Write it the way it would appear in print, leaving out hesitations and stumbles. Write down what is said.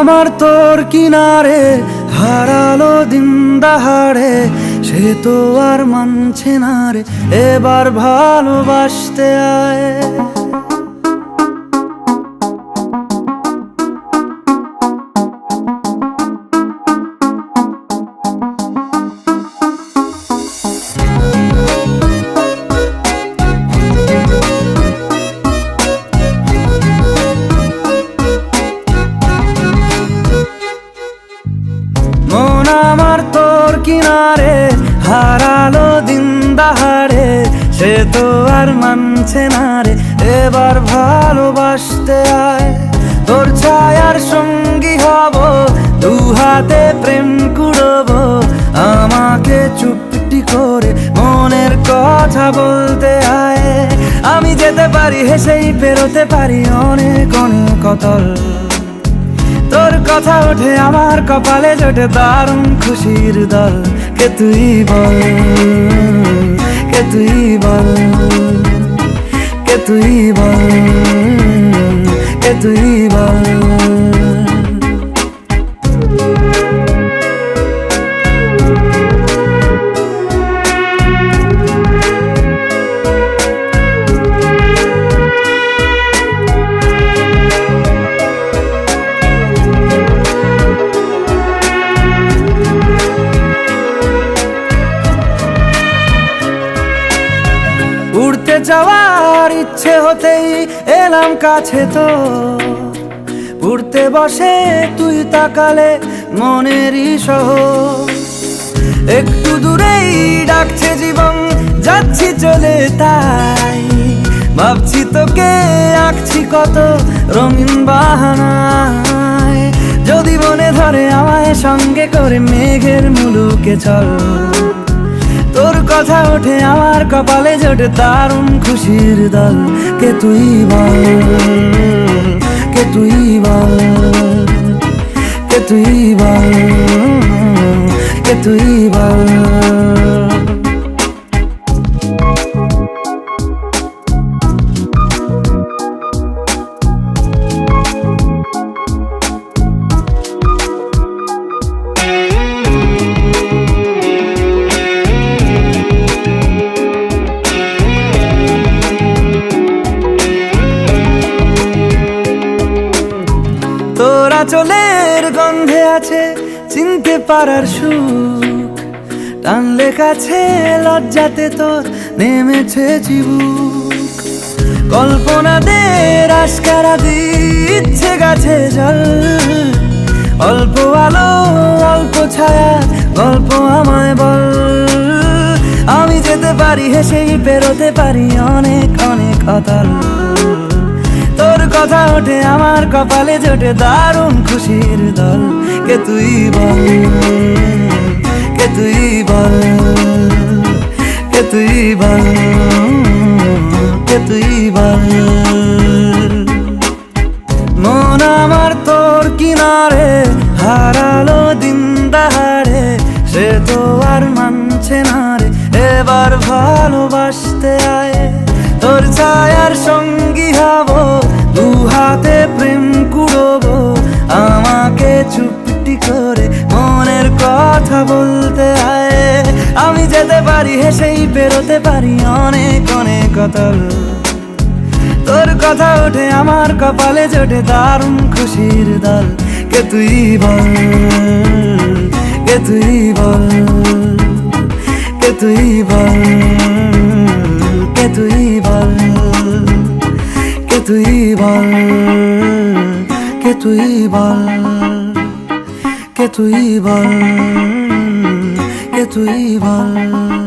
আমার তোর কিনারে হারালো দিন দাহাড়ে, সে তো আর মানছে না রে, এবার ভালোবাসতে আয়। মন আমার তোর কিনারে হারালো দিন দাহাড়ে, সে তো আর মানছে না রে, এবার ভালোবাসতে আয়। তোর ছায়ার সঙ্গী হব, দু হাতে প্রেম কুড়বো, আমাকে চুপটি করে মনের কথা বলতে আয়। আমি যেতে পারি হেসেই পেরোতে পারি অনেক অনেক অতল, তোর কথা ওঠে আমার কপালে জোটে দারুণ খুশির দল। কে তুই বল, কে তুই বল, কে তুই বল, কে তুই বল। উড়তে যাওয়ার ইচ্ছে হতেই এলাম কাছে তো, উড়তে বসে তুই তাকালে মনেরই শহর। একটু দূরেই ডাকছে জীবন, যাচ্ছি চলে তাই ভাবছি তোকে আঁকছি কত রঙিন বাহানায়। যদি মনে ধরে আমায় সঙ্গে করে মেঘের মুলুকে চল, তোর কথা ওঠে আমার কপালে জোটে দারুণ খুশির দল। কে তুই বল, কে তুই বল, কে তুই বল, কে তুই বল। তোরা চলের গন্ধে আছে চিনতে পারার সুখ, টানলে কাছে লজ্জাতে তোর নেমেছে চিবুক। কল্পনাদের আশকারা দিচ্ছে গাছে জল, অল্প আলো অল্প ছায়া গল্প আমায় বল। আমি যেতে পারি হেসেই পেরোতে পারি অনেক অনেক অতল, তোর কথা ওঠে আমার কপালে জোটে দারুণ খুশির দল। কে তুই বল, কে তুই বল, কে তুই বল, কে তুই বল। মন আমার তোর কিনারে হারালো দিন দাহাড়ে, সে তো আর মানছে না রে, এবার ভালোবাসতে আয়। তোর ছায়ার সঙ্গী হব, দু হাতে প্রেম কুড়বো, আমাকে চুপটি করে মনের কথা বলতে আয়। আমি যেতে পারি হেসেই পেরোতে পারি অনেক অনেক অতল, তোর কথা ওঠে আমার কপালে জোটে দারুণ খুশির দল। কে তুই বল, কে তুই বল, কে তুই বল, কে তুই বল, কে তুই বল, কে তুই বল, কে তুই বল, কে তুই বল।